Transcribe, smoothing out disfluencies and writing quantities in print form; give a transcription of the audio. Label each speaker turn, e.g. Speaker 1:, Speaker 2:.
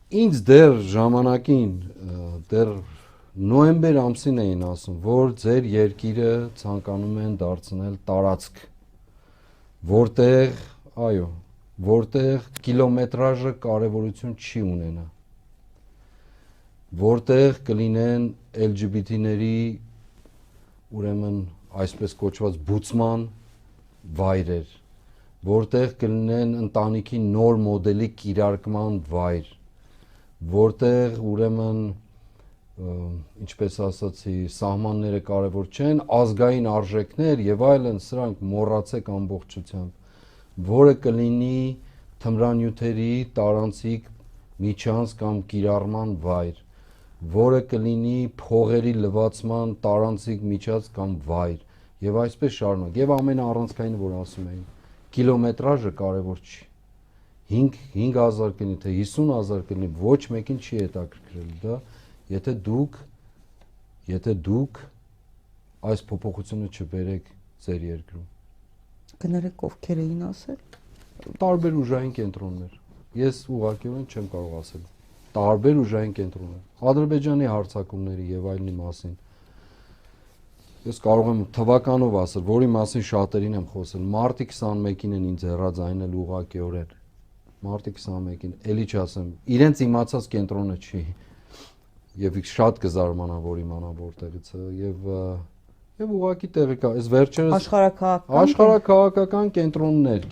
Speaker 1: Ինձ դեռ ժամանակին, դեռ նոյեմբեր ամսին էին ասում, որ ձեր երկիրը ցանկանում են դարձնել տարածք, որտեղ, այո, որտեղ կիլոմետրաժը կարևորություն չի ունենա, որտեղ կլինեն LGBT-ների, ուրեմն այսպես կոչված բուծման վայրեր, որտեղ կլինեն ընտանիքի նոր մոդելի կիրարկման վայր, որտեղ ուրեմն ինչպես ասացի, սահմանները կարևոր չեն, ազգային արժեքներ եւ այլն, սրանք մոռացեք ամբողջությամբ, որը կլինի թմրանյութերի տարանցիկ միջանց կամ կիրառման վայր, որը կլինի փողերի լվացման տարանցիկ միջանց կամ վայր, եւ այսպես շարունակ, եւ ամենաառանցքայինը, որ ասում էին, կիլոմետրաժը կարևոր չի, 5000 կլինի, թե 50000 կլինի, ոչ մեկին չի հետաքրքրել դա, եթե դուք այս փոփոխությունը չբերեք ձեր երկրում։
Speaker 2: Կներեք ովքեր էին ասել։
Speaker 1: Տարբեր ուժային կենտրոններ։ Ես ուղղակիորեն չեմ կարող ասել։ Տարբեր ուժային կենտրոններ։ Ադրբեջանի հարձակումների եւ այլնի մասին։ Ես կարող եմ թվականով ասել, որի մասին շատերին եմ խոսել։ Մարտի 21-ին են ինձ հեռաձայնել ուղղակիորեն։ Մարտի 21-ին, էլի չասեմ, իրենց իմացած կենտրոնը չի։ Եվ շատ կզարմանա, որ իմանա որտեղից է եւ ուղղակի տեղի կա, այս վերջերս
Speaker 2: աշխարհաքաղաքական
Speaker 1: կենտրոններ,